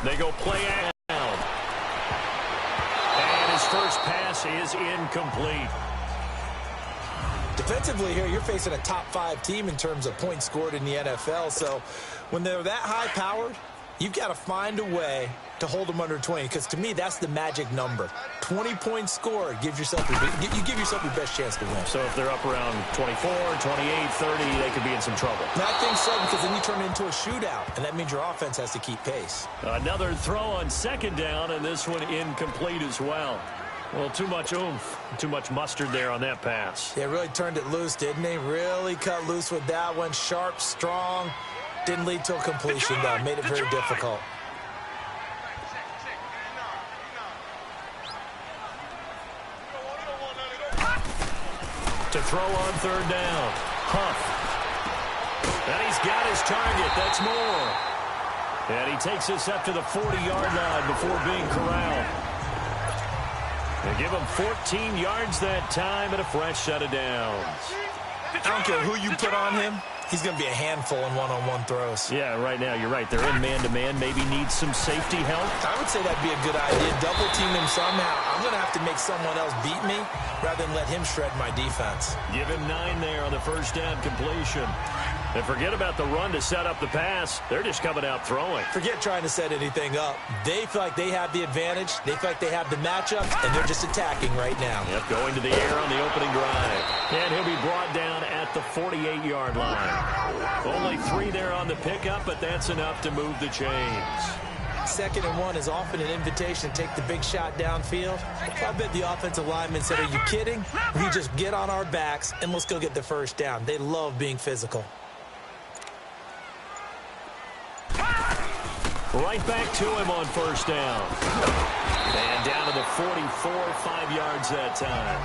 They go play action. And his first pass is incomplete. Defensively here, you're facing a top-5 team in terms of points scored in the NFL. So when they're that high-powered, you've got to find a way to hold them under 20, because to me, that's the magic number. 20 points scored, you give yourself your best chance to win. So if they're up around 24, 28, 30, they could be in some trouble. I think so, because then you turn it into a shootout, and that means your offense has to keep pace. Another throw on second down, and this one incomplete as well. Well, too much oomph, too much mustard there on that pass. They really turned it loose, didn't they? Really cut loose with that one. Sharp, strong. Didn't lead to a completion, though. Made it very difficult. To throw on third down. Huff. And he's got his target. That's more. And he takes us up to the 40-yard line before being corralled. They give him 14 yards that time and a fresh set of downs. I don't care who you put on him. He's going to be a handful in one-on-one throws. Yeah, right now, you're right. They're in man-to-man. Maybe needs some safety help. I would say that'd be a good idea. Double team him somehow. I'm going to have to make someone else beat me rather than let him shred my defense. Give him 9 there on the first down completion. And forget about the run to set up the pass. They're just coming out throwing. Forget trying to set anything up. They feel like they have the advantage. They feel like they have the matchup, and they're just attacking right now. Yep, going to the air on the opening drive. And he'll be brought down at the 48-yard line. Only 3 there on the pickup, but that's enough to move the chains. 2nd and 1 is often an invitation to take the big shot downfield. I bet the offensive lineman said, are you kidding? We just get on our backs, and let's go get the first down. They love being physical. Right back to him on first down. And down to the 44, 5 yards that time.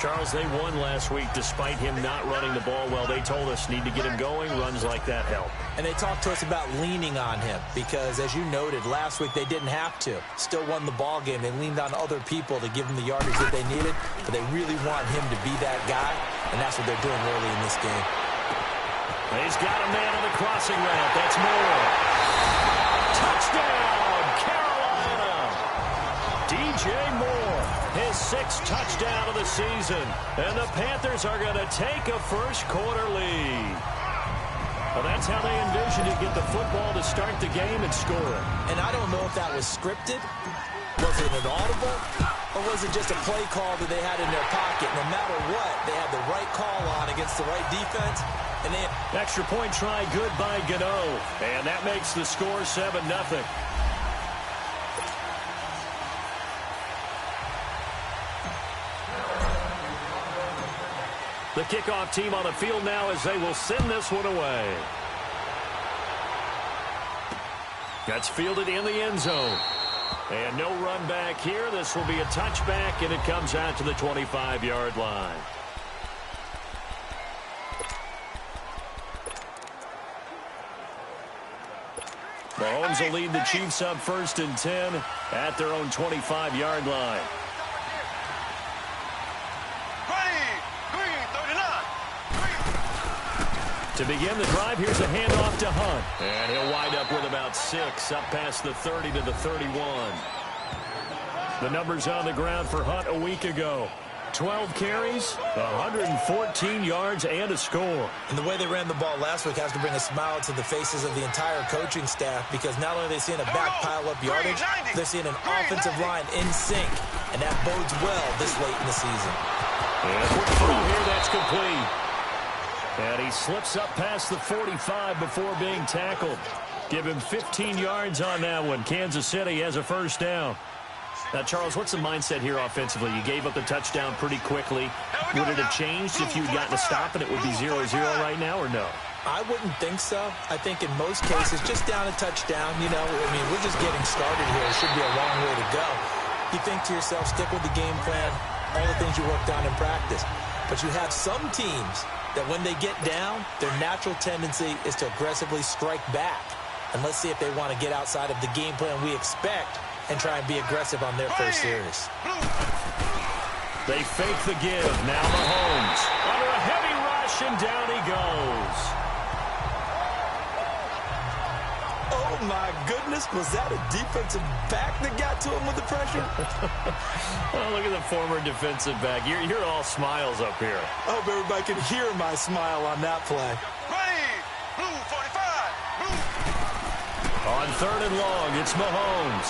Charles, they won last week despite him not running the ball well. They told us need to get him going. Runs like that help. And they talked to us about leaning on him because, as you noted, last week they didn't have to. Still won the ball game. They leaned on other people to give them the yardage that they needed, but they really want him to be that guy, and that's what they're doing early in this game. He's got a man on the crossing route. That's more. Touchdown, Carolina! DJ Moore, his 6th touchdown of the season. And the Panthers are going to take a first-quarter lead. Well, that's how they envisioned it, get the football to start the game and score it. And I don't know if that was scripted. Was it an audible? Or was it just a play call that they had in their pocket? No matter what, they had the right call on against the right defense. And they extra point try, good by Gano. And that makes the score 7-0. The kickoff team on the field now as they will send this one away. That's fielded in the end zone. And no run back here. This will be a touchback, and it comes out to the 25-yard line. Mahomes will lead the Chiefs up 1st and 10 at their own 25-yard line. To begin the drive, here's a handoff to Hunt. And he'll wind up with about 6, up past the 30 to the 31. The numbers on the ground for Hunt a week ago. 12 carries, 114 yards, and a score. And the way they ran the ball last week has to bring a smile to the faces of the entire coaching staff, because not only are they seeing a back pile up yardage, they're seeing an offensive line in sync, and that bodes well this late in the season. And quick through here, that's complete. And he slips up past the 45 before being tackled. Give him 15 yards on that one. Kansas City has a first down. Now, Charles, what's the mindset here offensively? You gave up the touchdown pretty quickly. Would it have changed if you had gotten a stop and it would be 0-0 right now, or no? I wouldn't think so. I think in most cases, just down a touchdown, you know, I mean, we're just getting started here. It should be a long way to go. You think to yourself, stick with the game plan, all the things you worked on in practice. But you have some teams that when they get down, their natural tendency is to aggressively strike back. And let's see if they want to get outside of the game plan we expect and try and be aggressive on their first series. They fake the give. Now Mahomes under a heavy rush, and down he goes. Oh, my goodness. honest, was that a defensive back that got to him with the pressure? Well, look at the former defensive back. You're all smiles up here. I hope everybody can hear my smile on that play. Ready, blue 45, blue. On 3rd and long, it's Mahomes.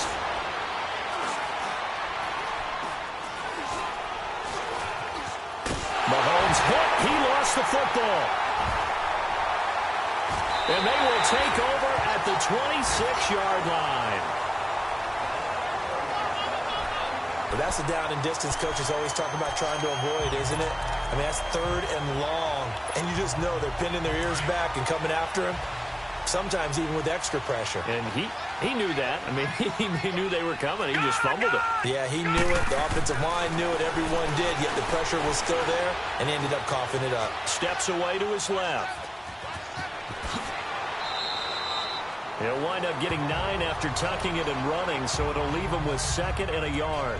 Mahomes hit. He lost the football. And they will take over at the 26-yard line. Well, that's the down and distance coaches always talk about trying to avoid, isn't it? I mean, that's 3rd and long. And you just know they're pinning their ears back and coming after him, sometimes even with extra pressure. And he knew that. I mean, he knew they were coming. He just fumbled it. Yeah, he knew it. The offensive line knew it. Everyone did, yet the pressure was still there, and he ended up coughing it up. Steps away to his left. He'll wind up getting 9 after tucking it and running, so it'll leave him with 2nd and a yard.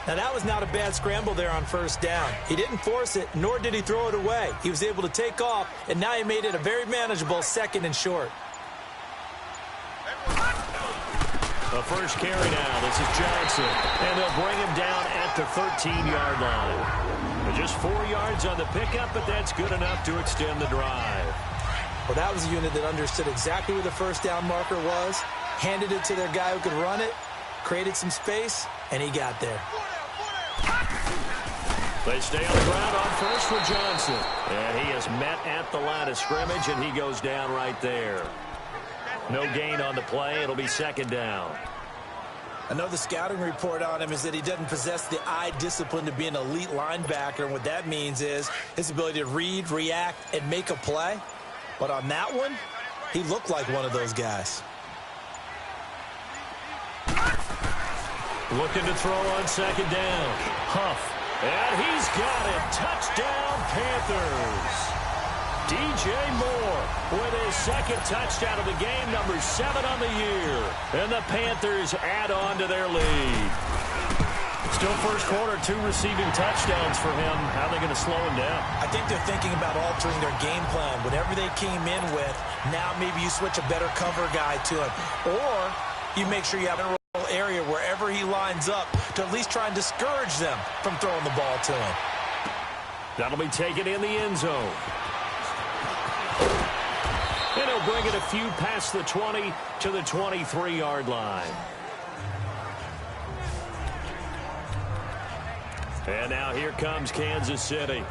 Now, that was not a bad scramble there on 1st down. He didn't force it, nor did he throw it away. He was able to take off, and now he made it a very manageable 2nd and short. The first carry now. This is Johnson. And they'll bring him down at the 13-yard line. But just 4 yards on the pickup, but that's good enough to extend the drive. Well, that was a unit that understood exactly where the 1st down marker was, handed it to their guy who could run it, created some space, and he got there. They stay on the ground on 1st for Johnson. And he is met at the line of scrimmage, and he goes down right there. No gain on the play. It'll be 2nd down. I know the scouting report on him is that he doesn't possess the eye discipline to be an elite linebacker. And what that means is his ability to read, react, and make a play. But on that one, he looked like one of those guys. Looking to throw on 2nd down. Huff. And he's got it. Touchdown, Panthers. DJ Moore with his 2nd touchdown of the game, number 7 on the year. And the Panthers add on to their lead. Still first quarter, 2 receiving touchdowns for him. How are they going to slow him down? I think they're thinking about altering their game plan. Whatever they came in with, now maybe you switch a better cover guy to him. Or you make sure you have a area wherever he lines up to at least try and discourage them from throwing the ball to him. That'll be taken in the end zone. And he'll bring it a few past the 20 to the 23-yard line. And now here comes Kansas City.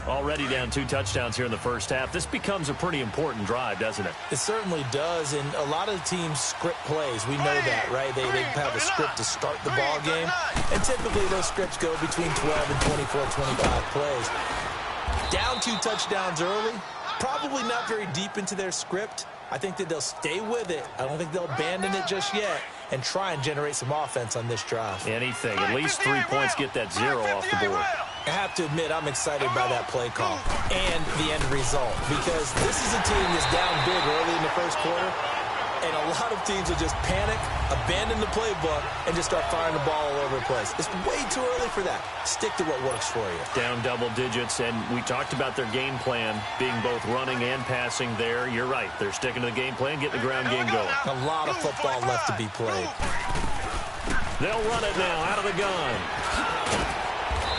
Already down 2 touchdowns here in the first half. This becomes a pretty important drive, doesn't it? It certainly does, and a lot of teams script plays. We know that, right? They have a script to start the ball game, and typically those scripts go between 12 and 24, 25 plays. Down 2 touchdowns early, probably not very deep into their script. I think that they'll stay with it. I don't think they'll abandon it just yet and try and generate some offense on this drive. Anything. At least 3 points, get that 0 off the board. I have to admit, I'm excited by that play call and the end result, because this is a team that's down big early in the first quarter, and a lot of teams will just panic, abandon the playbook, and just start firing the ball all over the place. It's way too early for that. Stick to what works for you. Down double digits, and we talked about their game plan being both running and passing there. You're right. They're sticking to the game plan, getting the ground game going. A lot of football left to be played. They'll run it now out of the gun.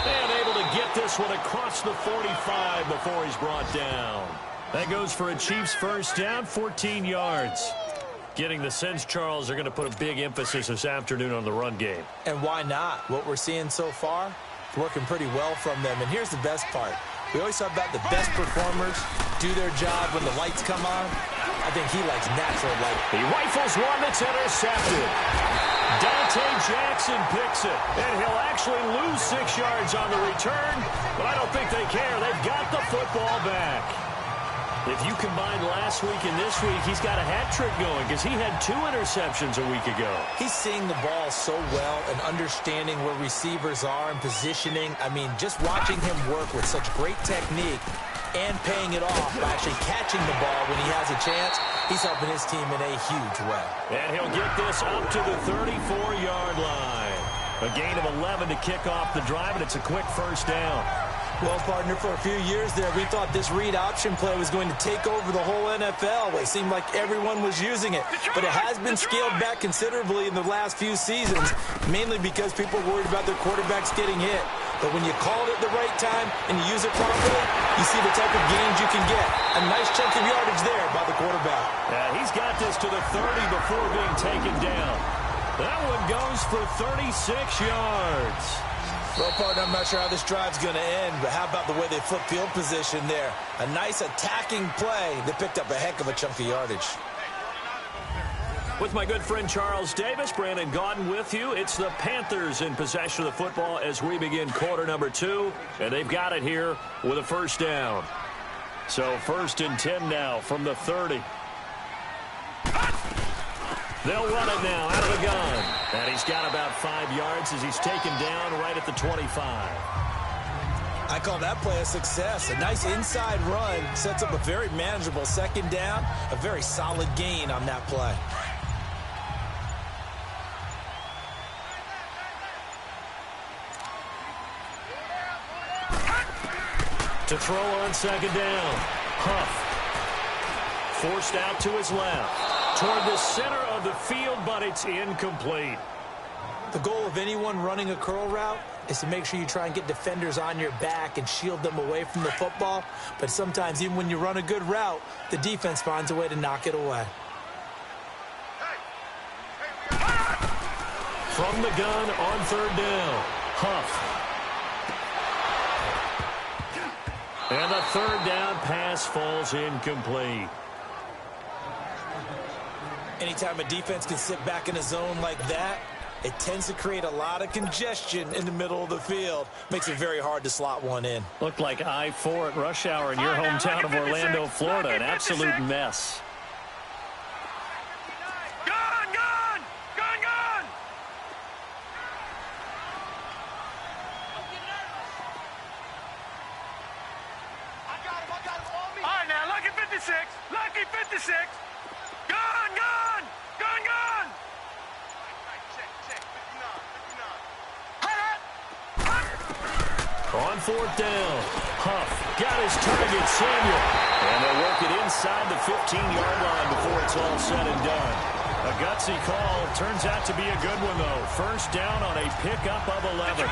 And able to get this one across the 45 before he's brought down. That goes for a Chiefs first down, 14 yards. Getting the sense, Charles, they're going to put a big emphasis this afternoon on the run game. And why not? What we're seeing so far, it's working pretty well from them. And here's the best part. We always talk about the best performers do their job when the lights come on. I think he likes natural light. He rifles one that's intercepted. Dante Jackson picks it, and he'll actually lose 6 yards on the return, but I don't think they care. They've got the football back. If you combine last week and this week, he's got a hat trick going because he had 2 interceptions a week ago. He's seeing the ball so well and understanding where receivers are and positioning. I mean, just watching him work with such great technique and paying it off by actually catching the ball when he has a chance, he's helping his team in a huge way. And he'll get this up to the 34-yard line. A gain of 11 to kick off the drive, and it's a quick first down. Well, partner, for a few years there, we thought this read option play was going to take over the whole NFL. It seemed like everyone was using it. But it has been scaled back considerably in the last few seasons, mainly because people are worried about their quarterbacks getting hit. But when you call it at the right time and you use it properly, you see the type of gains you can get. A nice chunk of yardage there by the quarterback. Yeah, he's got this to the 30 before being taken down. That one goes for 36 yards. Well, partner, I'm not sure how this drive's going to end, but how about the way they flip field position there? A nice attacking play that picked up a heck of a chunk of yardage. With my good friend Charles Davis, Brandon Gaudin with you. It's the Panthers in possession of the football as we begin quarter number 2, and they've got it here with a first down. So 1st and 10 now from the 30. They'll run it now out of the gun. And he's got about 5 yards as he's taken down right at the 25. I call that play a success. A nice inside run sets up a very manageable second down. A very solid gain on that play. To throw on second down. Huff. Forced out to his left. Toward the center of the field, but it's incomplete. The goal of anyone running a curl route is to make sure you try and get defenders on your back and shield them away from the football. But sometimes, even when you run a good route, the defense finds a way to knock it away. From the gun on third down. Huff. And the third down pass falls incomplete. Anytime a defense can sit back in a zone like that, it tends to create a lot of congestion in the middle of the field. Makes it very hard to slot one in. Looked like I-4 at rush hour in your hometown of Orlando, Florida. An absolute mess. Gun, gun! Gun, gun! I got him on me. All right, now, lucky 56. Lucky 56. Gun, gun! Gun, gun! Check, 59. On fourth down, Huff got his target, Samuel. And they'll work it inside the 15-yard line before it's all said and done. A gutsy call. Turns out to be a good one, though. First down on a pickup of 11.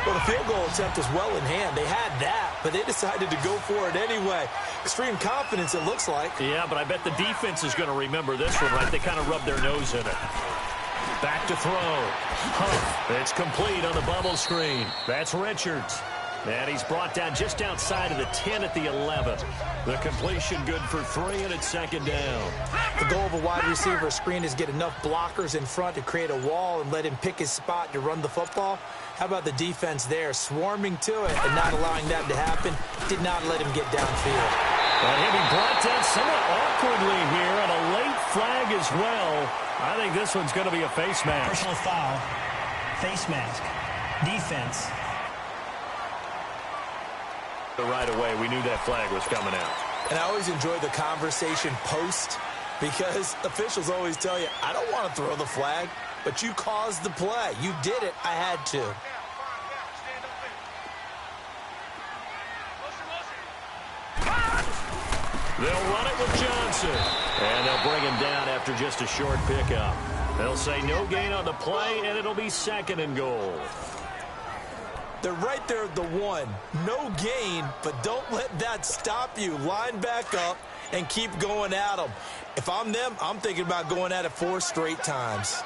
Well, the field goal attempt was well in hand. They had that, but they decided to go for it anyway. Extreme confidence, it looks like. Yeah, but I bet the defense is going to remember this one, right? They kind of rubbed their nose in it. Back to throw. Huff. It's complete on the bubble screen. That's Richards. And he's brought down just outside of the 10 at the 11. The completion good for 3, and it's second down. The goal of a wide receiver screen is get enough blockers in front to create a wall and let him pick his spot to run the football. How about the defense there, swarming to it and not allowing that to happen? Did not let him get downfield. And he'll be brought down somewhat awkwardly here, and a late flag as well. I think this one's going to be a face mask. Personal foul, face mask, defense. Right away, we knew that flag was coming out. And I always enjoy the conversation post because officials always tell you, I don't want to throw the flag, but you caused the play. You did it. I had to. They'll run it with Johnson. And they'll bring him down after just a short pickup. They'll say no gain on the play, and it'll be second and goal. They're right there at the 1. No gain, but don't let that stop you. Line back up and keep going at them. If I'm them, I'm thinking about going at it 4 straight times.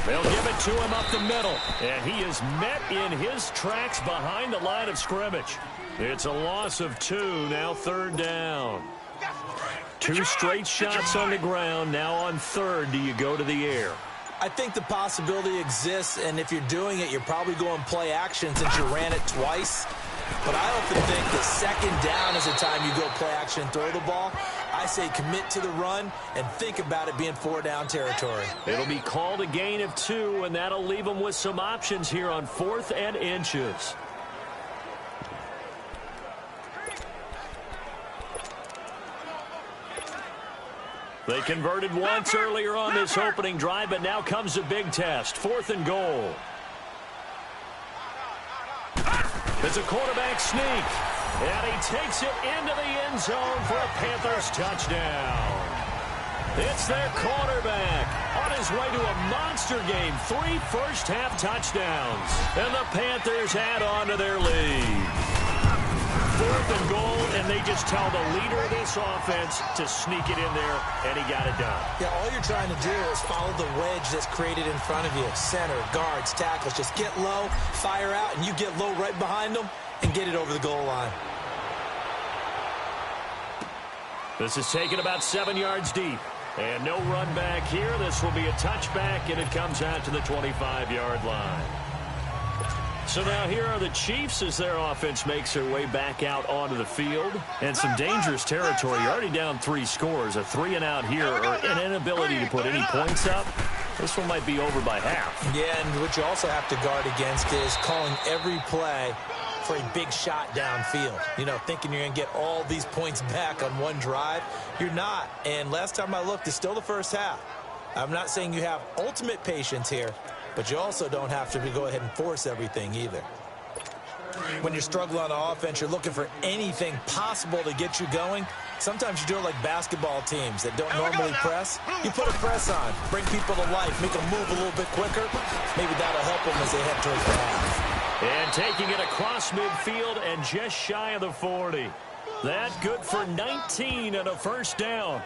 They'll give it to him up the middle. And he is met in his tracks behind the line of scrimmage. It's a loss of 2, now third down. 2 straight shots on the ground. Now on third, do you go to the air? I think the possibility exists, and if you're doing it, you're probably going play action since you ran it twice. But I often think the second down is the time you go play action and throw the ball. I say commit to the run and think about it being 4-down territory. It'll be called a gain of 2, and that'll leave them with some options here on 4th and inches. They converted once earlier on this opening drive, but now comes a big test. 4th and goal. It's a quarterback sneak, and he takes it into the end zone for a Panthers touchdown. It's their quarterback on his way to a monster game. 3 first-half touchdowns, and the Panthers add on to their lead. 4th and goal, and they just tell the leader of this offense to sneak it in there, and he got it done. Yeah, all you're trying to do is follow the wedge that's created in front of you. Center, guards, tackles. Just get low, fire out, and you get low right behind them and get it over the goal line. This is taken about 7 yards deep. And no run back here. This will be a touchback, and it comes out to the 25-yard line. So now here are the Chiefs as their offense makes their way back out onto the field. And some dangerous territory. You're already down 3 scores. A 3-and-out here, or an inability to put any points up. This one might be over by half. Yeah, and what you also have to guard against is calling every play for a big shot downfield. You know, thinking you're going to get all these points back on one drive. You're not. And last time I looked, it's still the first half. I'm not saying you have ultimate patience here, but you also don't have to go ahead and force everything either. When you're struggling on offense, you're looking for anything possible to get you going. Sometimes you do it like basketball teams that don't normally press. You put a press on, bring people to life, make them move a little bit quicker. Maybe that'll help them as they head towards the half. And taking it across midfield and just shy of the 40. That good for 19 and a first down.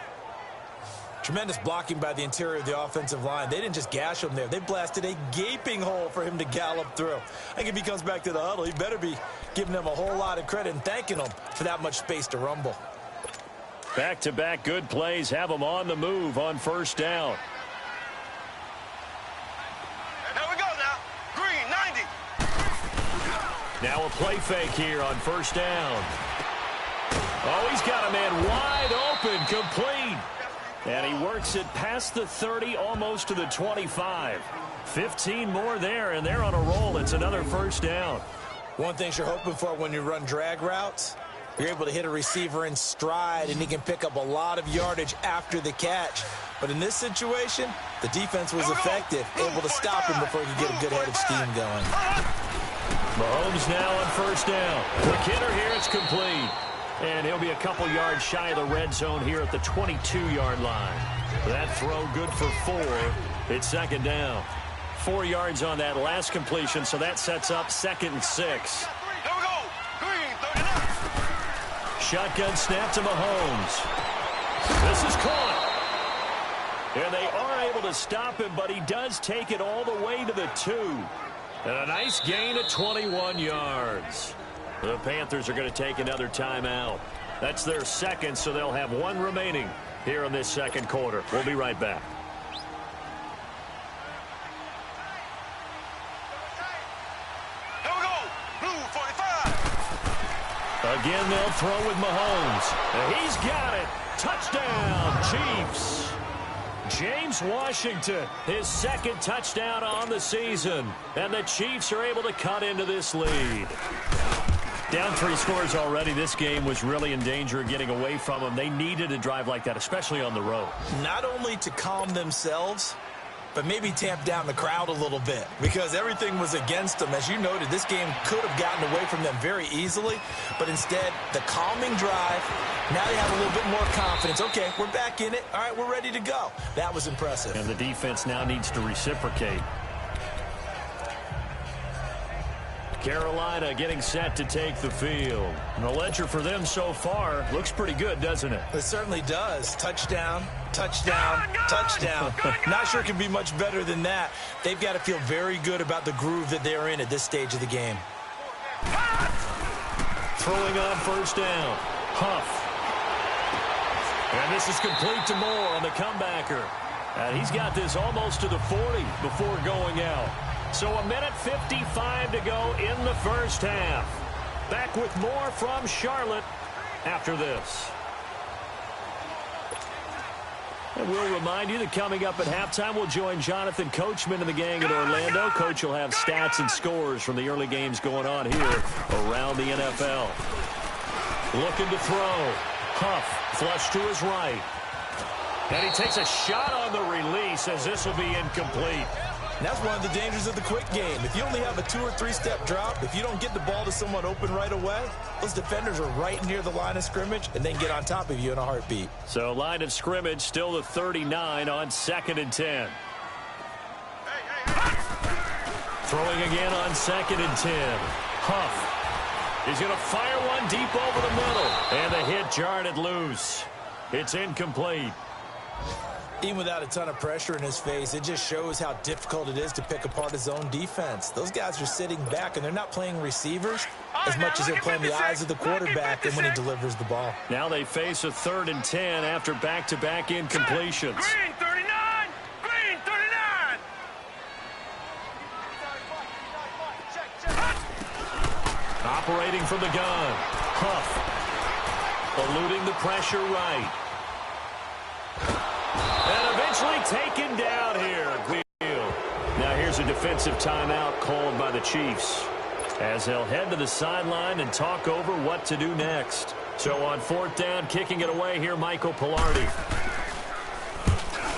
Tremendous blocking by the interior of the offensive line. They didn't just gash him there. They blasted a gaping hole for him to gallop through. I think if he comes back to the huddle, he better be giving them a whole lot of credit and thanking them for that much space to rumble. Back-to-back good plays have them on the move on first down. Here we go now. Green, 90. Now a play fake here on first down. Oh, he's got a man wide open, complete. And he works it past the 30, almost to the 25. 15 more there, and they're on a roll. It's another first down. One thing you're hoping for when you run drag routes, you're able to hit a receiver in stride, and he can pick up a lot of yardage after the catch. But in this situation, the defense was effective, able to stop him before he could get a good head of steam going. Mahomes now on first down. Quick hitter here, it's complete. And he'll be a couple yards shy of the red zone here at the 22-yard line. That throw good for 4. It's second down. 4 yards on that last completion, so that sets up 2nd and 6. Here we go. Green, 39. Shotgun snap to Mahomes. This is caught. And they are able to stop him, but he does take it all the way to the 2. And a nice gain of 21 yards. The Panthers are going to take another timeout. That's their second, so they'll have 1 remaining here in this second quarter. We'll be right back. Here we go. Blue, 45. Again, they'll throw with Mahomes. And he's got it. Touchdown, Chiefs. James Washington, his 2nd touchdown on the season. And the Chiefs are able to cut into this lead. Down 3 scores already. This game was really in danger of getting away from them. They needed a drive like that, especially on the road. Not only to calm themselves, but maybe tamp down the crowd a little bit, because everything was against them. As you noted, this game could have gotten away from them very easily, but instead, the calming drive, now they have a little bit more confidence. Okay, we're back in it. All right, we're ready to go. That was impressive. And the defense now needs to reciprocate. Carolina getting set to take the field. And the ledger for them so far looks pretty good, doesn't it? It certainly does. Touchdown, touchdown, touchdown. Not sure it can be much better than that. They've got to feel very good about the groove that they're in at this stage of the game. Throwing on first down. Huff. And this is complete to Moore on the comebacker. And he's got this almost to the 40 before going out. So 1:55 to go in the first half. Back with more from Charlotte after this. And we'll remind you that coming up at halftime, we'll join Jonathan Coachman and the gang in Orlando. Coach will have stats and scores from the early games going on here around the NFL. Looking to throw. Huff, flush to his right. And he takes a shot on the release as this will be incomplete. And that's one of the dangers of the quick game. If you only have a 2- or 3-step drop, if you don't get the ball to someone open right away, those defenders are right near the line of scrimmage and then get on top of you in a heartbeat. So line of scrimmage still the 39 on 2nd and 10. Throwing again on 2nd and 10. Huff. He's going to fire one deep over the middle. And the hit jarred it loose. It's incomplete. Even without a ton of pressure in his face, it just shows how difficult it is to pick apart his own defense. Those guys are sitting back, and they're not playing receivers as much as they're playing the eyes of the quarterback and when he delivers the ball. Now they face a 3rd and 10 after back-to-back incompletions. Green 39! Green 39! Operating from the gun. Huff. Eluding the pressure right. And eventually taken down here. Now here's a defensive timeout called by the Chiefs as they'll head to the sideline and talk over what to do next. So on 4th down, kicking it away here, Michael Pilardi.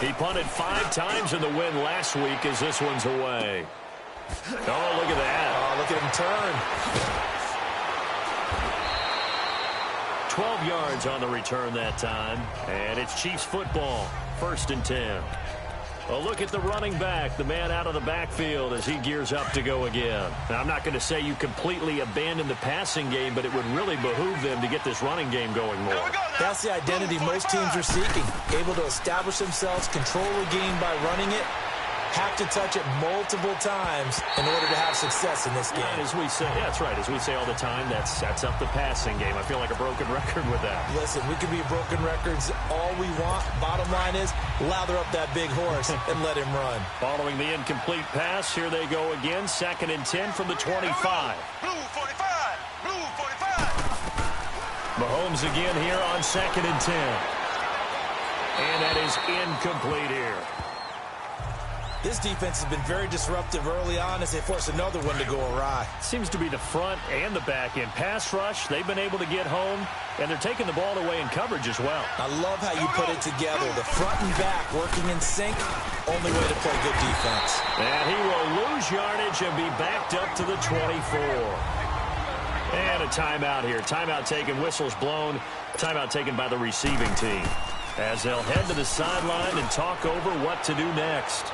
He punted 5 times in the win last week as this one's away. Oh, look at that. Oh, look at him turn. 12 yards on the return that time. And it's Chiefs football. 1st and 10. A look at the running back, the man out of the backfield as he gears up to go again. Now, I'm not going to say you completely abandon the passing game, but it would really behoove them to get this running game going more. That's the identity most teams are seeking. Able to establish themselves, control the game by running it, have to touch it multiple times in order to have success in this game. And as we say, yeah, that's right. As we say all the time, that sets up the passing game. I feel like a broken record with that. Listen, we can be broken records all we want. Bottom line is, lather up that big horse and let him run. Following the incomplete pass, here they go again. 2nd and 10 from the 25. Blue 45! Blue 45! Mahomes again here on 2nd and 10. And that is incomplete here. This defense has been very disruptive early on as they force another one to go awry. Seems to be the front and the back end. Pass rush, they've been able to get home, and they're taking the ball away in coverage as well. I love how you put it together. The front and back working in sync, only way to play good defense. And he will lose yardage and be backed up to the 24. And a timeout here. Timeout taken, whistles blown. Timeout taken by the receiving team as they'll head to the sideline and talk over what to do next.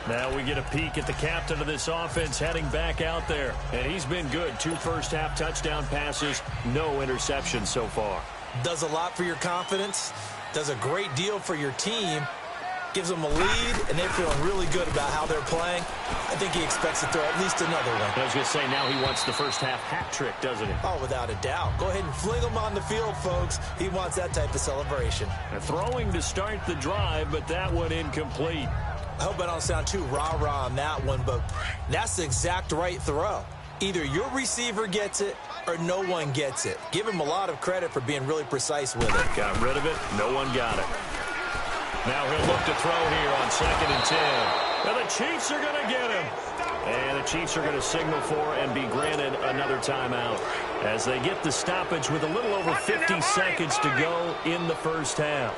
Now we get a peek at the captain of this offense heading back out there. And he's been good. 2 first-half touchdown passes, no interceptions so far. Does a lot for your confidence, does a great deal for your team, gives them a lead, and they're feeling really good about how they're playing. I think he expects to throw at least another one. I was going to say, now he wants the first-half hat trick, doesn't he? Oh, without a doubt. Go ahead and fling him on the field, folks. He wants that type of celebration. Throwing to start the drive, but that one incomplete. I hope I don't sound too rah-rah on that one, but that's the exact right throw. Either your receiver gets it or no one gets it. Give him a lot of credit for being really precise with it. Got rid of it. No one got it. Now he'll look to throw here on 2nd and 10. And the Chiefs are going to get him. And the Chiefs are going to signal for and be granted another timeout as they get the stoppage with a little over 50 seconds to go in the first half.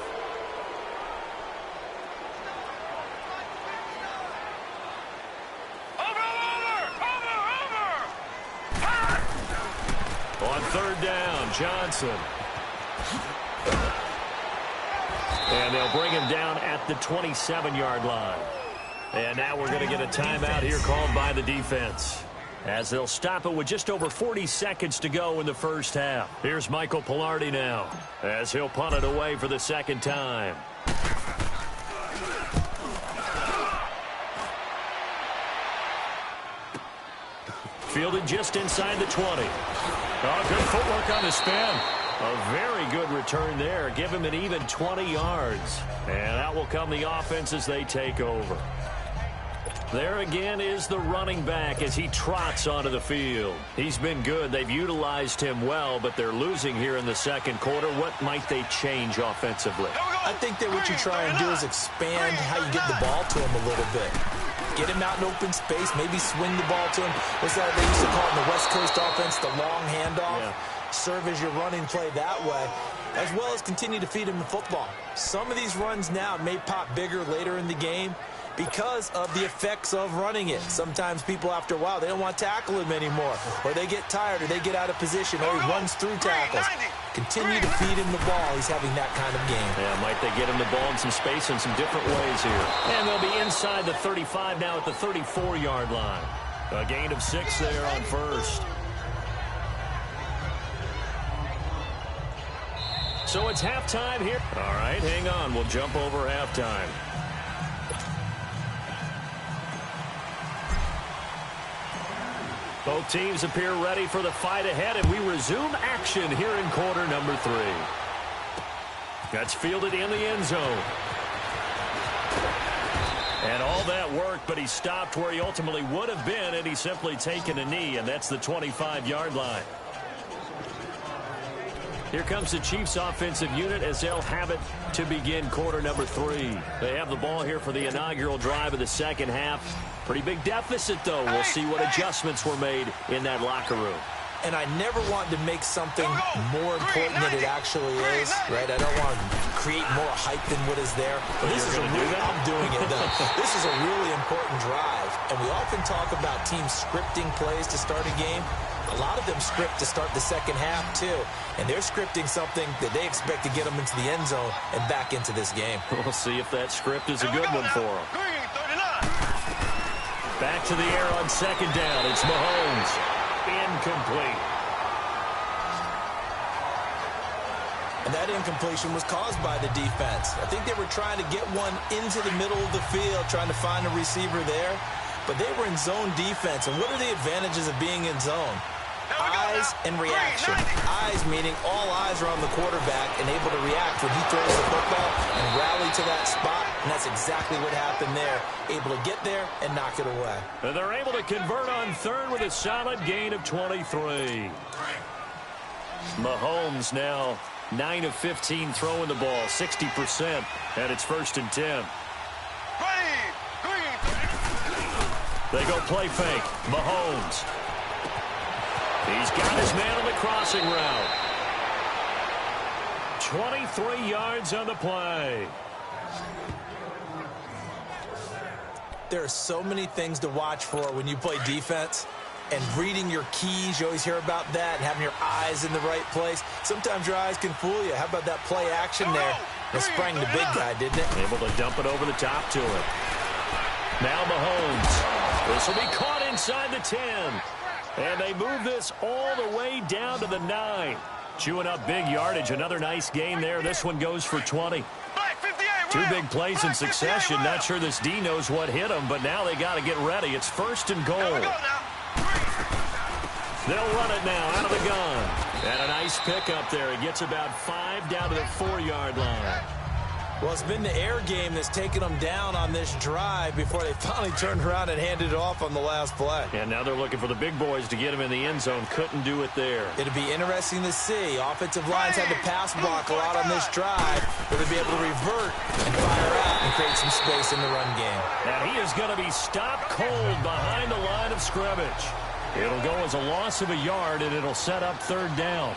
On 3rd down, Johnson. And they'll bring him down at the 27-yard line. And now we're going to get a timeout here called by the defense as they'll stop it with just over 40 seconds to go in the first half. Here's Michael Pilardi now as he'll punt it away for the 2nd time. Fielded just inside the 20. Oh, good footwork on the spin. A very good return there. Give him an even 20 yards. And out will come the offense as they take over. There again is the running back as he trots onto the field. He's been good. They've utilized him well, but they're losing here in the 2nd quarter. What might they change offensively? I think that what you try and do is expand how you get the ball to him a little bit. Get him out in open space, maybe swing the ball to him. What's that they used to call it in the West Coast offense, the long handoff? Yeah. Serve as your running play that way, as well as continue to feed him the football. Some of these runs now may pop bigger later in the game because of the effects of running it. Sometimes people, after a while, they don't want to tackle him anymore, or they get tired, or they get out of position, or he runs through tackles. Continue to feed him the ball. He's having that kind of game. Yeah, might they get him the ball in some space in some different ways here. And they'll be inside the 35 now at the 34-yard line. A gain of 6 there on first. So it's halftime here. All right, hang on. We'll jump over halftime. Both teams appear ready for the fight ahead, and we resume action here in quarter number 3. That's fielded in the end zone. And all that work, but he stopped where he ultimately would have been, and he's simply taken a knee, and that's the 25-yard line. Here comes the Chiefs offensive unit as they'll have it to begin quarter number 3. They have the ball here for the inaugural drive of the second half. Pretty big deficit, though. We'll see what adjustments were made in that locker room. And I never want to make something more important than it actually is, right? I don't want to create more hype than what is there. But this is a really, I'm doing it, though. This is a really important drive. And we often talk about teams scripting plays to start a game. A lot of them script to start the second half, too. And they're scripting something that they expect to get them into the end zone and back into this game. We'll see if that script is a good one for them. Back to the air on second down. It's Mahomes. Incomplete. And that incompletion was caused by the defense. I think they were trying to get one into the middle of the field, trying to find a receiver there. But they were in zone defense. And what are the advantages of being in zone? Eyes and reaction. Eyes meaning all eyes are on the quarterback and able to react when he throws the football and rally to that spot. And that's exactly what happened there. Able to get there and knock it away. And they're able to convert on third with a solid gain of 23. Mahomes now 9 of 15 throwing the ball, 60%. And it's 1st and 10. They go play fake. Mahomes. He's got his man on the crossing route. 23 yards on the play. There are so many things to watch for when you play defense. And reading your keys, you always hear about that, and having your eyes in the right place. Sometimes your eyes can fool you. How about that play action there? It sprang the big guy, didn't it? Able to dump it over the top to him. Now Mahomes. This will be caught inside the 10. And they move this all the way down to the 9. Chewing up big yardage. Another nice gain there. This one goes for 20. 2 big plays in succession. Not sure this D knows what hit him, but now they got to get ready. It's 1st and goal. They'll run it now out of the gun. And a nice pickup there. He gets about 5 down to the 4-yard line. Well, it's been the air game that's taken them down on this drive before they finally turned around and handed it off on the last play. And now they're looking for the big boys to get him in the end zone. Couldn't do it there. It'll be interesting to see. Offensive lines had to pass block a lot on this drive. Will they be able to revert and fire out and create some space in the run game? And he is going to be stopped cold behind the line of scrimmage. It'll go as a loss of a yard, and it'll set up 3rd down.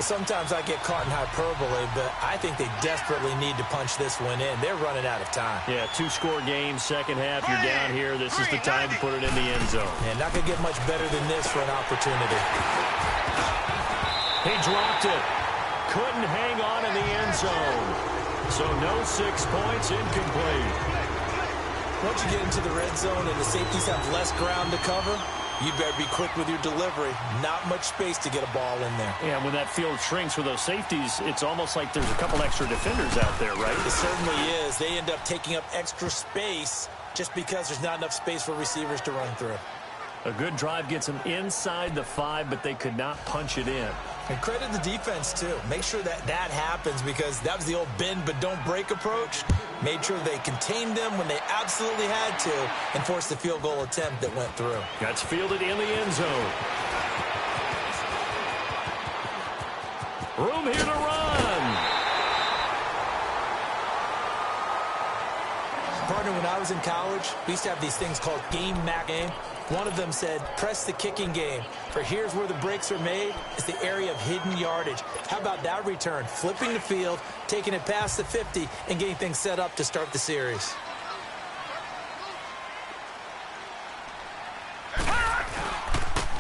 Sometimes I get caught in hyperbole, but I think they desperately need to punch this one in. They're running out of time. Yeah, 2-score game, second half, you're down here. This is the time to put it in the end zone. And not going to get much better than this for an opportunity. He dropped it. Couldn't hang on in the end zone. So no 6 points, incomplete. Once you get into the red zone and the safeties have less ground to cover, you better be quick with your delivery. Not much space to get a ball in there. Yeah, when that field shrinks with those safeties, it's almost like there's a couple extra defenders out there, right? It certainly is. They end up taking up extra space just because there's not enough space for receivers to run through. A good drive gets them inside the 5, but they could not punch it in. And credit the defense, too. Make sure that that happens because that was the old bend but don't break approach. Made sure they contained them when they absolutely had to and forced the field goal attempt that went through. That's fielded in the end zone. Room here to run. Partner, when I was in college, we used to have these things called game. One of them said, press the kicking game. For here's where the breaks are made. It's the area of hidden yardage. How about that return? Flipping the field, taking it past the 50, and getting things set up to start the series.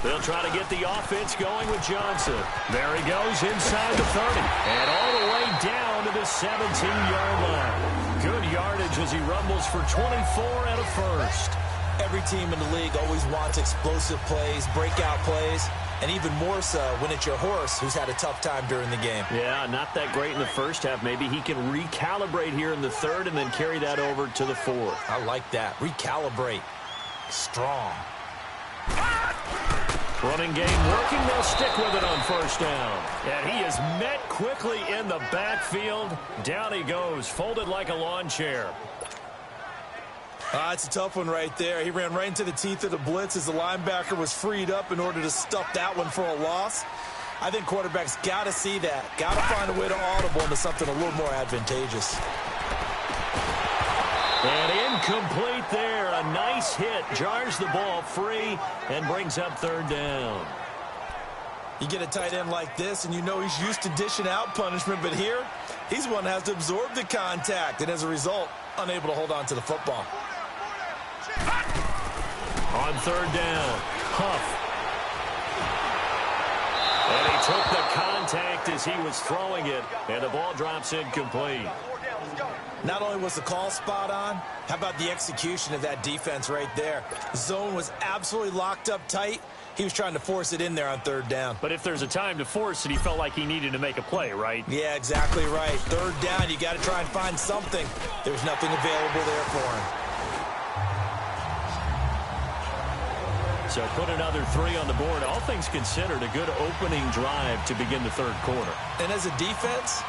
They'll try to get the offense going with Johnson. There he goes inside the 30. And all the way down to the 17-yard line. Good yardage as he rumbles for 24 and a first. Every team in the league always wants explosive plays, breakout plays, and even more so when it's your horse who's had a tough time during the game. Yeah, not that great in the first half. Maybe he can recalibrate here in the third and then carry that over to the fourth. I like that. Recalibrate. Strong. Running game working. They'll stick with it on first down. And he is met quickly in the backfield. Down he goes, folded like a lawn chair. It's a tough one right there. He ran right into the teeth of the blitz as the linebacker was freed up in order to stuff that one for a loss. I think quarterbacks got to see that. Got to find a way to audible into something a little more advantageous. And incomplete there. A nice hit. Jars the ball free and brings up third down. You get a tight end like this, and you know he's used to dishing out punishment, but here, he's one that has to absorb the contact, and as a result, unable to hold on to the football. On third down, Huff. And he took the contact as he was throwing it, and the ball drops incomplete. Not only was the call spot on, how about the execution of that defense right there? The zone was absolutely locked up tight. He was trying to force it in there on third down. But if there's a time to force it, he felt like he needed to make a play, right? Yeah, exactly right. Third down, you got to try and find something. There's nothing available there for him. So put another 3 on the board. All things considered, a good opening drive to begin the third quarter. And as a defense,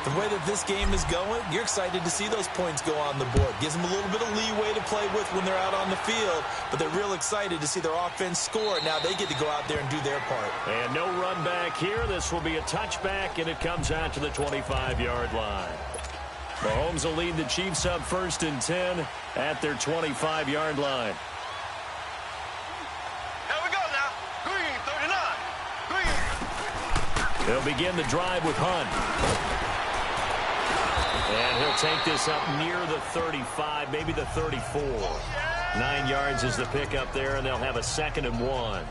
the way that this game is going, you're excited to see those points go on the board. Gives them a little bit of leeway to play with when they're out on the field, but they're real excited to see their offense score. Now they get to go out there and do their part. And no run back here. This will be a touchback, and it comes out to the 25-yard line. Mahomes will lead the Chiefs up 1st and 10 at their 25-yard line. Here we go now. Green, 39. Green. They'll begin the drive with Hunt. And he'll take this up near the 35, maybe the 34. 9 yards is the pickup there, and they'll have a 2nd and 1.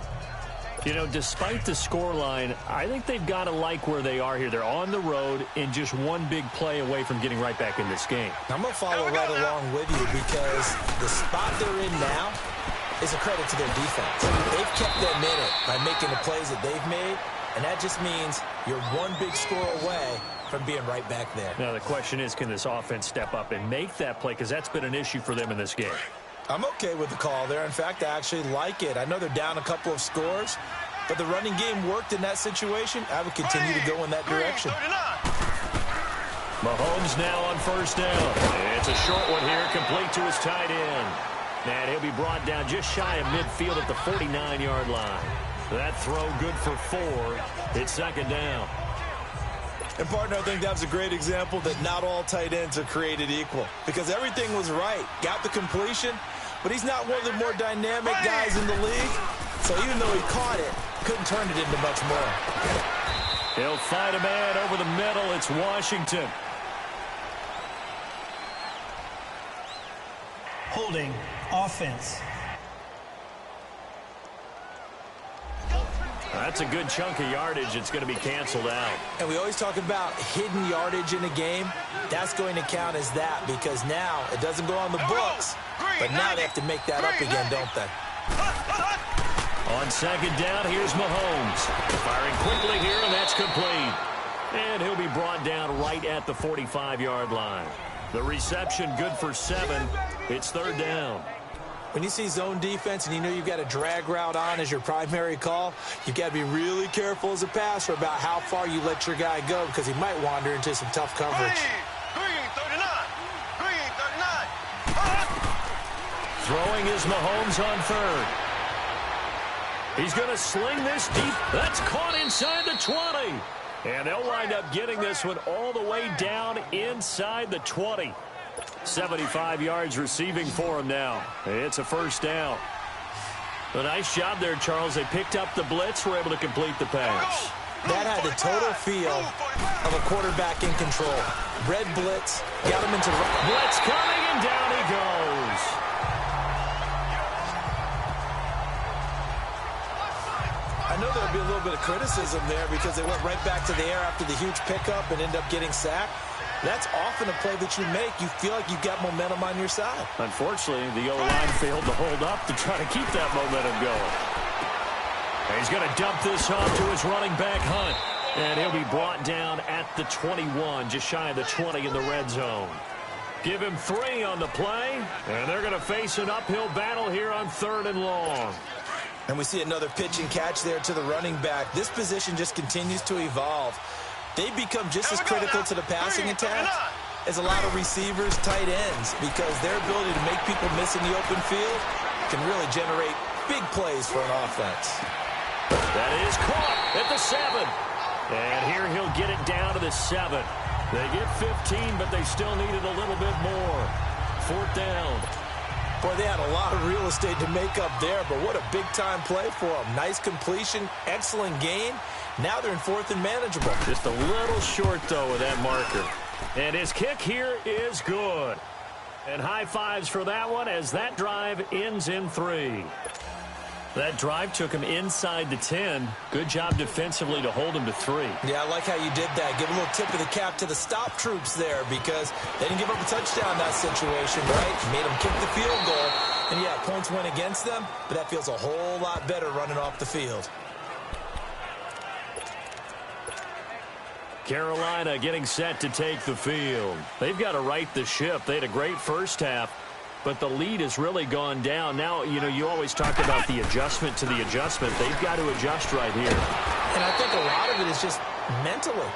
You know, despite the scoreline, I think they've got to like where they are here. They're on the road and just one big play away from getting right back in this game. I'm going to follow right along with you because the spot they're in now is a credit to their defense. They've kept them in it by making the plays that they've made, and that just means you're one big score away from being right back there. Now, the question is, can this offense step up and make that play? Because that's been an issue for them in this game. I'm okay with the call there. In fact, I actually like it. I know they're down a couple of scores, but the running game worked in that situation. I would continue to go in that direction. Mahomes now on first down. It's a short one here, complete to his tight end. And he'll be brought down just shy of midfield at the 49-yard line. That throw good for 4. It's 2nd down. And, partner, I think that was a great example that not all tight ends are created equal because everything was right. Got the completion, but he's not one of the more dynamic guys in the league. So even though he caught it, couldn't turn it into much more. He'll find a man over the middle. It's Washington. Holding offense. That's a good chunk of yardage. It's going to be canceled out. And we always talk about hidden yardage in a game. That's going to count as that because now it doesn't go on the books. But now they have to make that up again, don't they? On 2nd down, here's Mahomes. Firing quickly here, and that's complete. And he'll be brought down right at the 45-yard line. The reception good for 7. It's 3rd down. When you see zone defense and you know you've got a drag route on as your primary call, you've got to be really careful as a passer about how far you let your guy go because he might wander into some tough coverage. Green, 39. Green, 39. Throwing is Mahomes on 3rd. He's going to sling this deep. That's caught inside the 20. And they'll wind up getting this one all the way down inside the 20. 75 yards receiving for him now. It's a first down. A nice job there, Charles. They picked up the blitz, were able to complete the pass. That had the total feel of a quarterback in control. Red blitz, got him into... Blitz coming, and down he goes. I know there'll be a little bit of criticism there because they went right back to the air after the huge pickup and ended up getting sacked. That's often a play that you make. You feel like you've got momentum on your side. Unfortunately, the O-line failed to hold up to try to keep that momentum going. He's going to dump this off to his running back, Hunt. And he'll be brought down at the 21, just shy of the 20 in the red zone. Give him 3 on the play, and they're going to face an uphill battle here on 3rd and long. And we see another pitch and catch there to the running back. This position just continues to evolve. They become just as critical to the passing attack as a lot of receivers, tight ends, because their ability to make people miss in the open field can really generate big plays for an offense. That is caught at the 7. And here he'll get it down to the 7. They get 15, but they still needed a little bit more. 4th down. Boy, they had a lot of real estate to make up there, but what a big-time play for them. Nice completion, excellent gain. Now they're in 4th and manageable. Just a little short, though, with that marker. And his kick here is good. And high fives for that one as that drive ends in 3. That drive took him inside the 10. Good job defensively to hold him to 3. Yeah, I like how you did that. Give a little tip of the cap to the stop troops there because they didn't give up a touchdown in that situation, right? Made them kick the field goal. And, yeah, points went against them, but that feels a whole lot better running off the field. Carolina getting set to take the field. They've got to right the ship. They had a great first half, but the lead has really gone down. Now, you know, you always talk about the adjustment to the adjustment. They've got to adjust right here. And I think a lot of it is just mentally.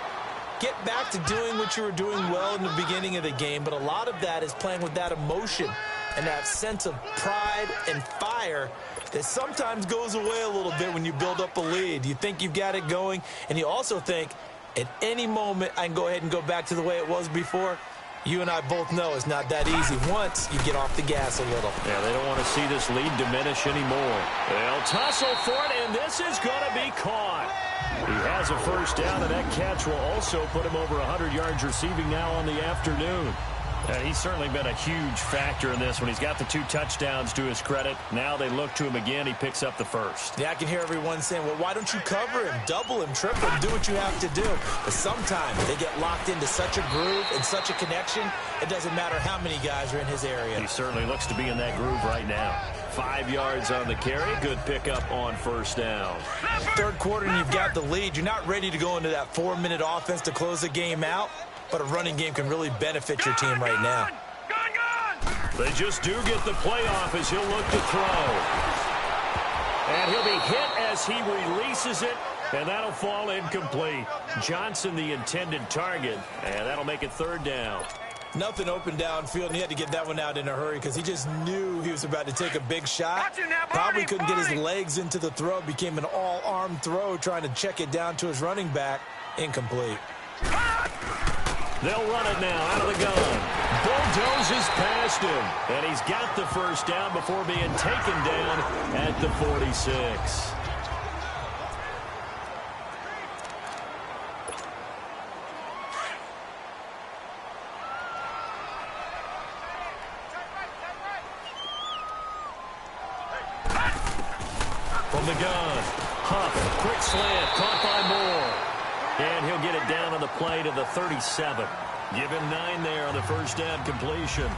Get back to doing what you were doing well in the beginning of the game, but a lot of that is playing with that emotion and that sense of pride and fire that sometimes goes away a little bit when you build up a lead. You think you've got it going, and you also think, at any moment, I can go ahead and go back to the way it was before. You and I both know it's not that easy once you get off the gas a little. Yeah, they don't want to see this lead diminish anymore. They'll tussle for it, and this is going to be caught. He has a first down, and that catch will also put him over 100 yards receiving now on the afternoon. He's certainly been a huge factor in this when he's got the 2 touchdowns to his credit. Now they look to him again. He picks up the first. Yeah, I can hear everyone saying, well, why don't you cover him, double him, triple him, do what you have to do. But sometimes they get locked into such a groove and such a connection, it doesn't matter how many guys are in his area. He certainly looks to be in that groove right now. 5 yards on the carry. Good pickup on first down. 3rd quarter and you've got the lead. You're not ready to go into that 4-minute offense to close the game out. But a running game can really benefit your team right now. They just do get the playoff as he'll look to throw. And he'll be hit as he releases it, and that'll fall incomplete. Johnson, the intended target, and that'll make it 3rd down. Nothing open downfield, and he had to get that one out in a hurry because he just knew he was about to take a big shot. Probably couldn't get his legs into the throw. Became an all-arm throw trying to check it down to his running back. Incomplete. They'll run it now out of the gun. Bulldozes past him. And he's got the first down before being taken down at the 46. From the gun, Huff, quick slant, caught by Moore. And he'll get it down on the play to the 37. Give him 9 there on the first down completion.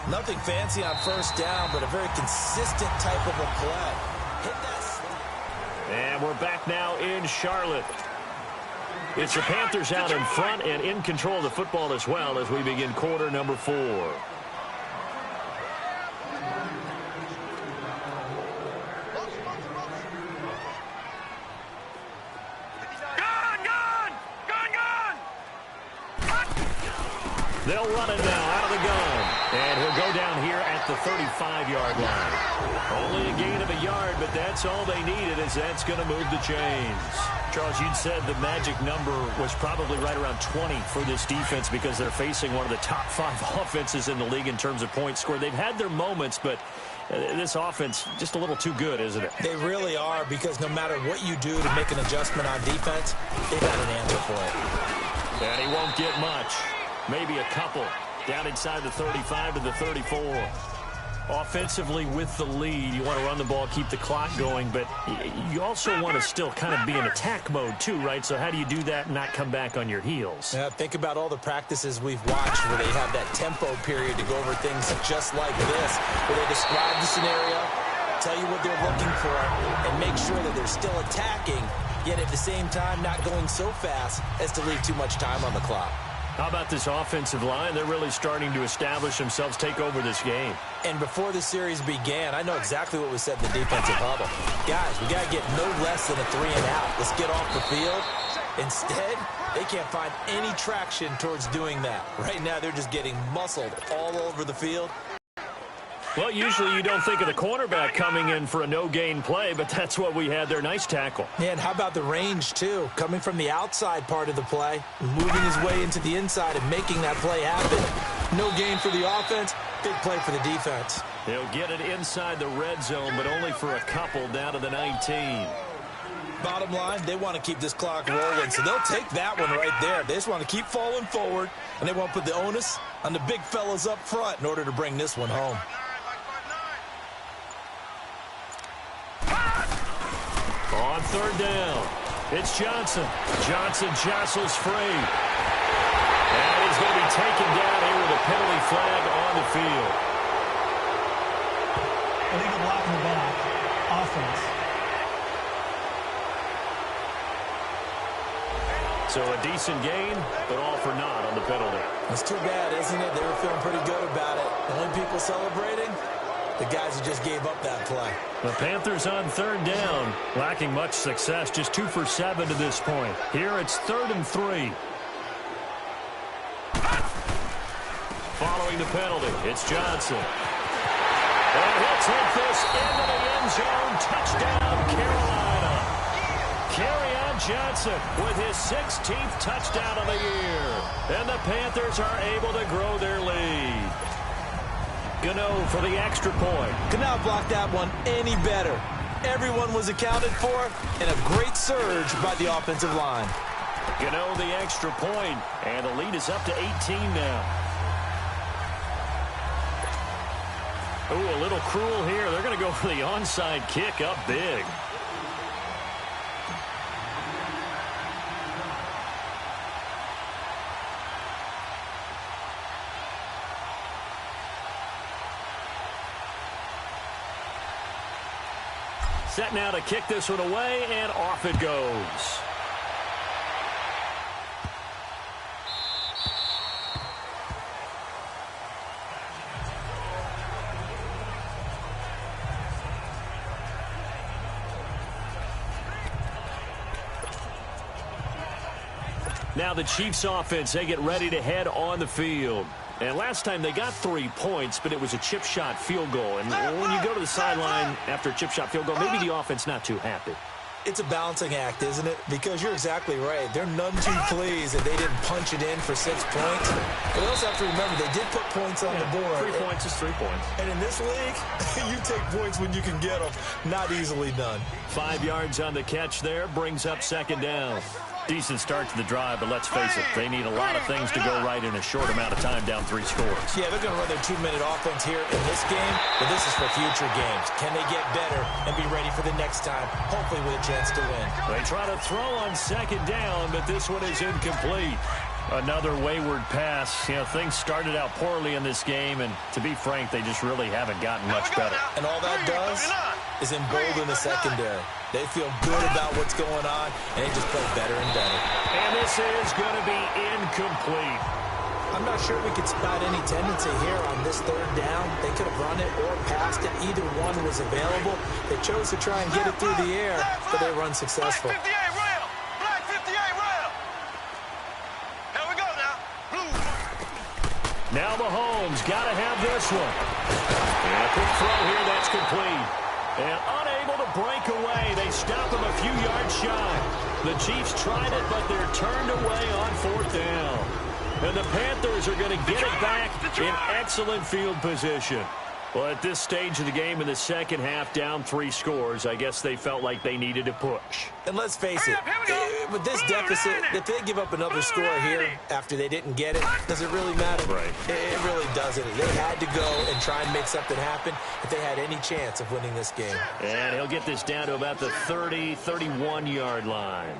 Nothing fancy on first down, but a very consistent type of a play. Hit that. And we're back now in Charlotte. It's the Panthers out in front and in control of the football as well as we begin quarter number 4. They'll run it now out of the gun. And he'll go down here at the 35-yard line. Only a gain of a yard, but that's all they needed as that's going to move the chains. Charles, you'd said the magic number was probably right around 20 for this defense because they're facing one of the top 5 offenses in the league in terms of points scored. They've had their moments, but this offense just a little too good, isn't it? They really are, because no matter what you do to make an adjustment on defense, they've got an answer for it. And he won't get much. Maybe a couple. Down inside the 35 to the 34. Offensively with the lead, you want to run the ball, keep the clock going, but you also want to still kind of be in attack mode too, right? So how do you do that and not come back on your heels? Yeah, think about all the practices we've watched where they have that tempo period to go over things just like this, where they describe the scenario, tell you what they're looking for, and make sure that they're still attacking, yet at the same time not going so fast as to leave too much time on the clock. How about this offensive line? They're really starting to establish themselves, take over this game. And before the series began, I know exactly what was said in the defensive huddle. Guys, we got to get no less than a 3-and-out. Let's get off the field. Instead, they can't find any traction towards doing that. Right now, they're just getting muscled all over the field. Well, usually you don't think of the cornerback coming in for a no-gain play, but that's what we had there. Nice tackle. And how about the range, too? Coming from the outside part of the play, moving his way into the inside and making that play happen. No gain for the offense, big play for the defense. They'll get it inside the red zone, but only for a couple down to the 19. Bottom line, they want to keep this clock rolling, so they'll take that one right there. They just want to keep falling forward, and they want to put the onus on the big fellas up front in order to bring this one home. On third down, it's Johnson. Johnson jostles free. And he's going to be taken down here with a penalty flag on the field. Illegal block in the back. Offense. So a decent gain, but all for naught on the penalty. It's too bad, isn't it? They were feeling pretty good about it. The only people celebrating, the guys who just gave up that play. The Panthers on third down, lacking much success, just 2 for 7 to this point. Here it's 3rd and 3. Following the penalty, it's Johnson. And he'll take this into the end zone. Touchdown, Carolina. Kerryon Johnson with his 16th touchdown of the year. And the Panthers are able to grow their lead. Gano for the extra point. Could not block that one any better. Everyone was accounted for, and a great surge by the offensive line. Gano the extra point, and the lead is up to 18 now. Ooh, a little cruel here. They're going to go for the onside kick up big. Set now to kick this one away, and off it goes. Now the Chiefs offense, they get ready to head on the field. And last time they got 3 points, but it was a chip shot field goal. And when you go to the sideline after a chip shot field goal, maybe the offense not too happy. It's a balancing act, isn't it? Because you're exactly right. They're none too pleased that they didn't punch it in for 6 points. But we also have to remember they did put points on the board. 3 points is 3 points. And in this league, you take points when you can get them. Not easily done. 5 yards on the catch there, brings up 2nd down. Decent start to the drive, but let's face it, they need a lot of things to go right in a short amount of time, down 3 scores. Yeah, they're going to run their 2-minute offense here in this game, but this is for future games. Can they get better and be ready for the next time, hopefully with a chance to win? They try to throw on 2nd down, but this one is incomplete. Another wayward pass. You know, things started out poorly in this game, and to be frank, they just really haven't gotten much better. And all that does is embolden the secondary. They feel good about what's going on, and they just play better and better. And this is going to be incomplete. I'm not sure we could spot any tendency here on this 3rd down. They could have run it or passed it. Either one was available. They chose to try and get it through the air, but they run successful. Black 58 rail! Black 58 rail! Here we go now. Blue. Now Mahomes got to have this one. And a quick throw here, that's complete. And unable to break away. They stop him a few yards shy. The Chiefs tried it, but they're turned away on 4th down. And the Panthers are going to get it back in excellent field position. Well, at this stage of the game in the second half, down 3 scores, I guess they felt like they needed to push. And let's face it, with this deficit, if they give up another score here after they didn't get it, does it really matter? Right. It really doesn't. They had to go and try and make something happen if they had any chance of winning this game. And he'll get this down to about the 30, 31-yard line.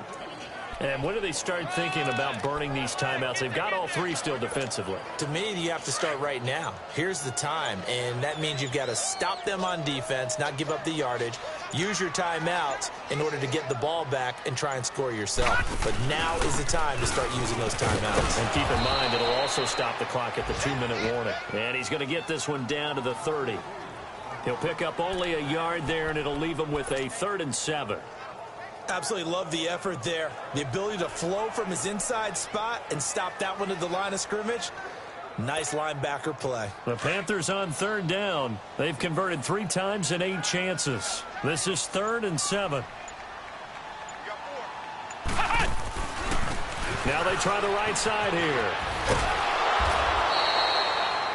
And when do they start thinking about burning these timeouts? They've got all 3 still defensively. To me, you have to start right now. Here's the time, and that means you've got to stop them on defense, not give up the yardage, use your timeouts in order to get the ball back and try and score yourself. But now is the time to start using those timeouts. And keep in mind, it'll also stop the clock at the 2-minute warning. And he's going to get this one down to the 30. He'll pick up only a yard there, and it'll leave him with a 3rd and 7. Absolutely love the effort there. The ability to flow from his inside spot and stop that one at the line of scrimmage. Nice linebacker play. The Panthers on 3rd down. They've converted 3 times in 8 chances. This is 3rd and 7. Now they try the right side here.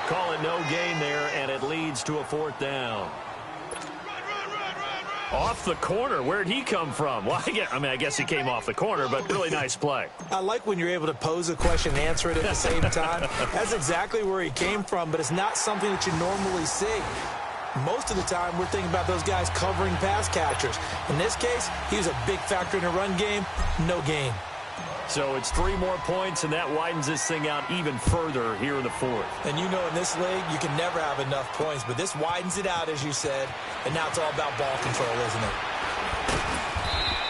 Call it no gain there, and it leads to a 4th down. Off the corner. Where'd he come from? Well, I guess he came off the corner, but really nice play. I like when you're able to pose a question and answer it at the same time. That's exactly where he came from, but it's not something that you normally see. Most of the time, we're thinking about those guys covering pass catchers. In this case, he was a big factor in the run game. No gain. So it's 3 more points, and that widens this thing out even further here in the 4th. And you know in this league, you can never have enough points, but this widens it out, as you said, and now it's all about ball control, isn't it?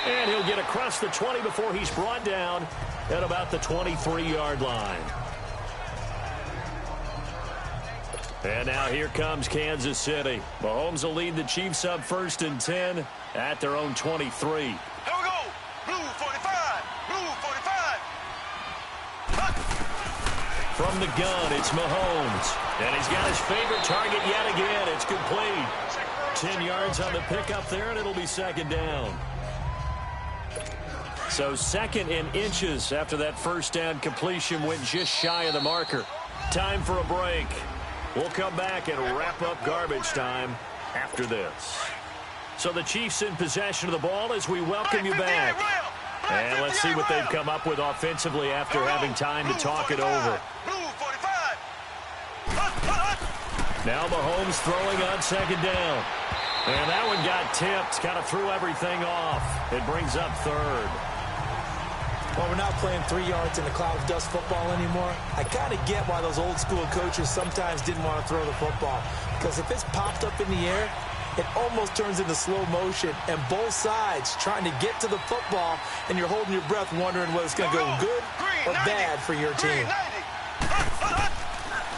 And he'll get across the 20 before he's brought down at about the 23-yard line. And now here comes Kansas City. Mahomes will lead the Chiefs up 1st and 10 at their own 23. Here we go. Blue 45. Blue 45. From the gun, it's Mahomes. And he's got his favorite target yet again. It's complete. 10 yards on the pickup there, and it'll be 2nd down. So 2nd in inches after that 1st down completion went just shy of the marker. Time for a break. We'll come back and wrap up garbage time after this. So the Chiefs in possession of the ball as we welcome you back. And let's see what they've come up with offensively after having time to talk it over. Now Mahomes throwing on 2nd down. And that one got tipped, kind of threw everything off. It brings up 3rd. Well, we're not playing 3 yards in a cloud of dust football anymore. I kind of get why those old school coaches sometimes didn't want to throw the football. Because if it's popped up in the air, it almost turns into slow motion. And both sides trying to get to the football, and you're holding your breath wondering whether it's going to go good or bad for your team.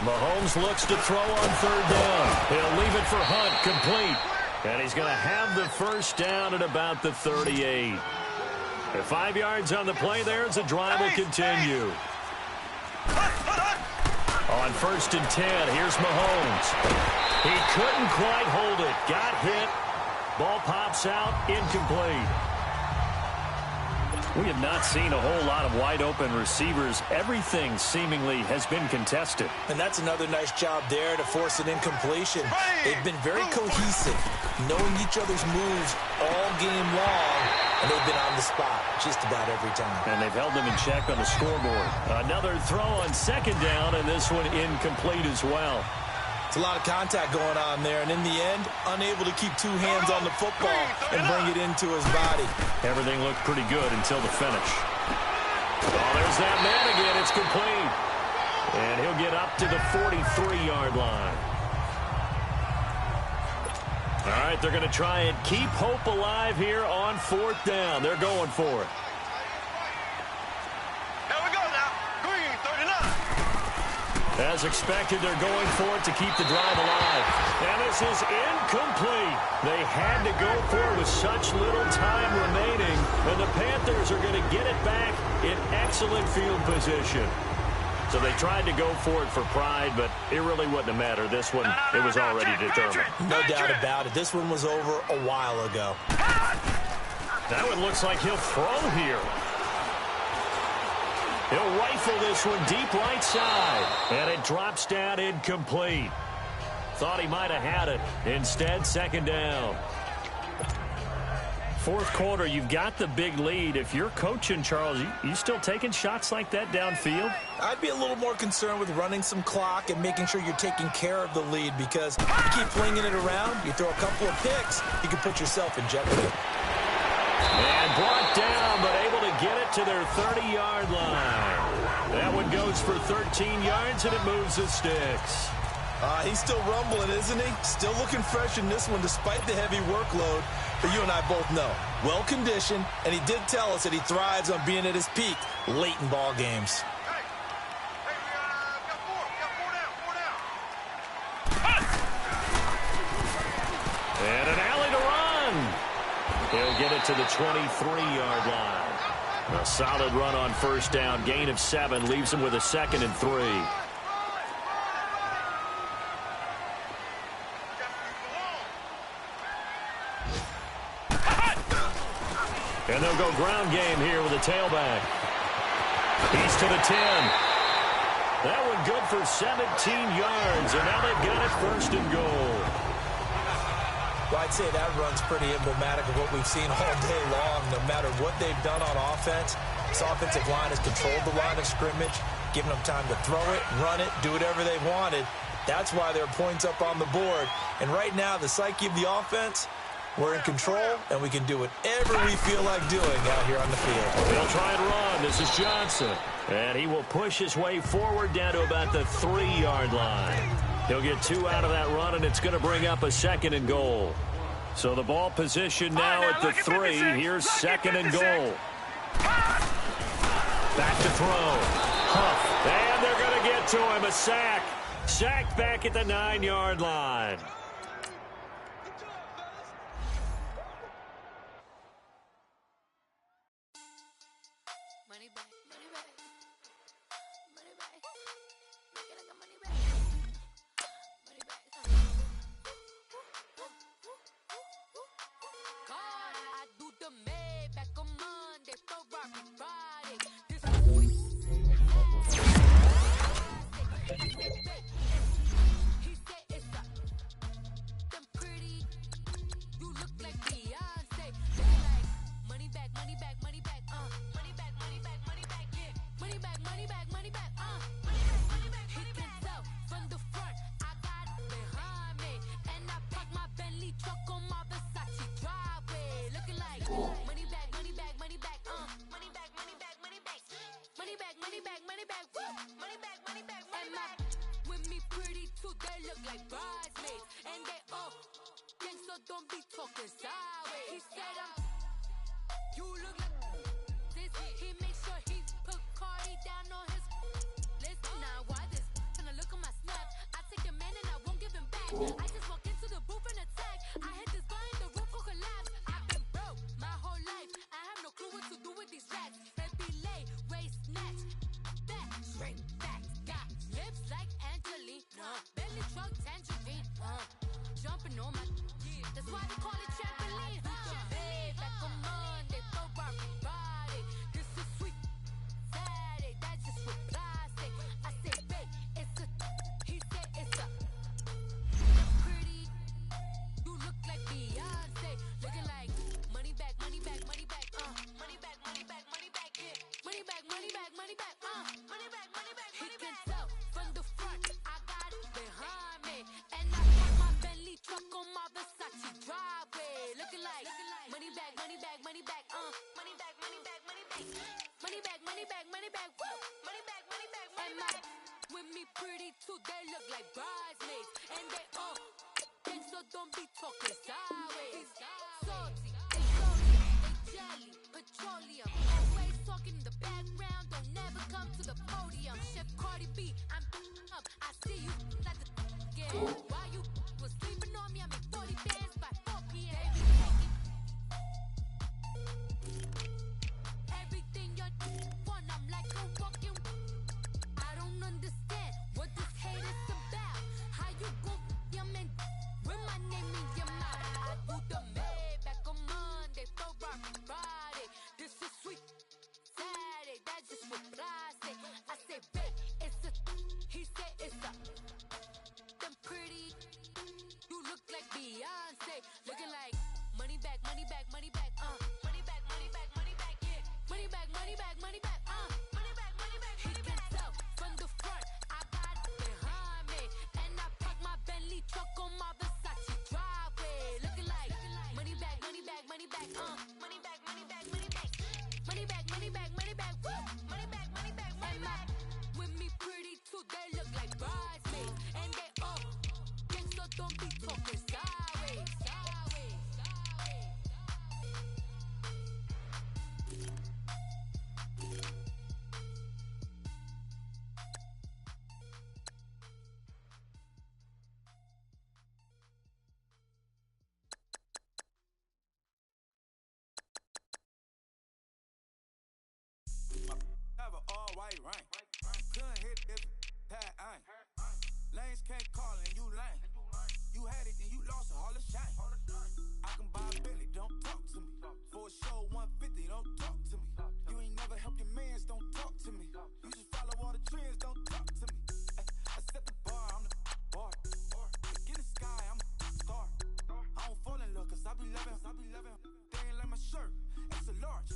Mahomes looks to throw on 3rd down. He'll leave it for Hunt, complete. And he's going to have the 1st down at about the 38. At 5 yards on the play there as the drive will continue. On 1st and 10, here's Mahomes. He couldn't quite hold it. Got hit. Ball pops out, incomplete. We have not seen a whole lot of wide-open receivers. Everything seemingly has been contested. And that's another nice job there to force an incompletion. They've been very cohesive, knowing each other's moves all game long, and they've been on the spot just about every time. And they've held them in check on the scoreboard. Another throw on 2nd down, and this one incomplete as well. It's a lot of contact going on there, and in the end, unable to keep 2 hands on the football and bring it into his body. Everything looked pretty good until the finish. Oh, there's that man again. It's complete. And he'll get up to the 43-yard line. All right, they're going to try and keep hope alive here on 4th down. They're going for it. As expected, they're going for it to keep the drive alive. And this is incomplete. They had to go for it with such little time remaining. And the Panthers are going to get it back in excellent field position. So they tried to go for it for pride, but it really wouldn't have mattered. This one, it was already determined. No doubt about it. This one was over a while ago. That one looks like he'll throw here. He'll rifle this one deep right side. And it drops down incomplete. Thought he might have had it. Instead, second down. Fourth quarter, you've got the big lead. If you're coaching, Charles, you still taking shots like that downfield? I'd be a little more concerned with running some clock and making sure you're taking care of the lead, because if you keep flinging it around, you throw a couple of picks, you can put yourself in jeopardy. And brought down, but able to get it to their 30-yard line. That one goes for 13 yards, and it moves the sticks. He's still rumbling, isn't he? Still looking fresh in this one despite the heavy workload. But you and I both know, well-conditioned, and he did tell us that he thrives on being at his peak late in ball games. Hey, we got four down. And an alley to run. He'll get it to the 23-yard line. A solid run on first down. Gain of 7 leaves him with a 2nd and 3. And they'll go ground game here with a tailback. He's to the 10. That one good for 17 yards, and now they've got it first and goal. Well, I'd say that run's pretty emblematic of what we've seen all day long. No matter what they've done on offense, this offensive line has controlled the line of scrimmage, giving them time to throw it, run it, do whatever they wanted. That's why there are points up on the board. And right now, the psyche of the offense, we're in control, and we can do whatever we feel like doing out here on the field. They'll try and run. This is Johnson. And he will push his way forward down to about the 3-yard line. He'll get 2 out of that run, and it's going to bring up a 2nd and goal. So the ball position now at the 3. Here's 2nd and goal. Back to throw. Huff. And they're going to get to him. A sack. Sacked back at the 9-yard line. to me. You just follow all the trends, don't talk to me. Ay, I set the bar, I'm the bar. Look in the sky, I'm a star. I don't fall in love, cause I be loving. They ain't like my shirt, extra large.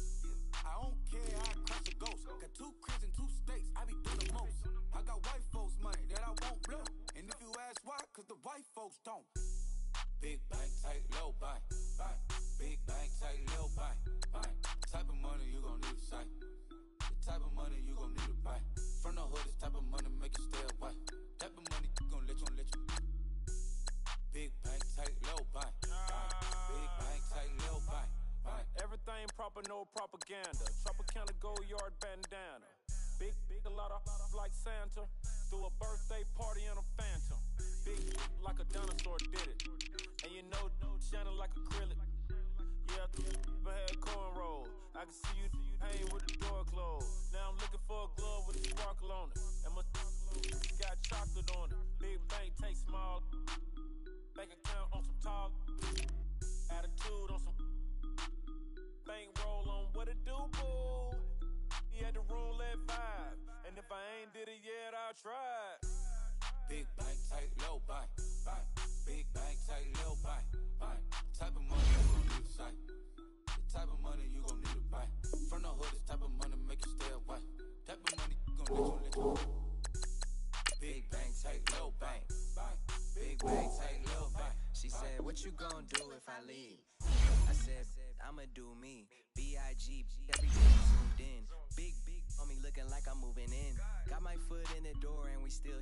I don't care, I crash a ghost. Got 2 cribs in 2 states, I be doing the most. I got white folks' money that I won't blow. And if you ask why, cause the white folks don't. Big bank, tight, low bank. Big bank, tight, low bank. Type of money you gon' need to sight. The type of money you gon' need to buy. From the hood, this type of money make you stay away. Type of money gon' let you. Big bank, tight, low bank. Big bank, tight, low bank. Everything proper, no propaganda. Tropicana gold yard bandana. Big, a lot of like Santa. Threw a birthday party in a phantom. Big like a dinosaur did it. And you know, shining like acrylic. Yeah, I had cornrows. I can see you hang with the door closed. Now I'm looking for a glove with a sparkle on it. And my got chocolate on it. Big bank, take small. Bank account on some talk. Attitude on some. Bank roll on what it do, boo. He had the roulette vibe. And if I ain't did it yet, I'll try. Big bank, tight, low bank. Big bank, tight, low bank. Type of money you gon' need to sight. The type of money you gon' need to buy. From the hood, this type of money make you stay away. Type of money gon' let you. Big bank, tight, low bank. Big bank, tight, low bank. She said, what you gon' do if I leave? I said, I'ma do me. B.I.G. Everything zoomed in. Big on me looking like I'm moving in. Got my foot in the door and we still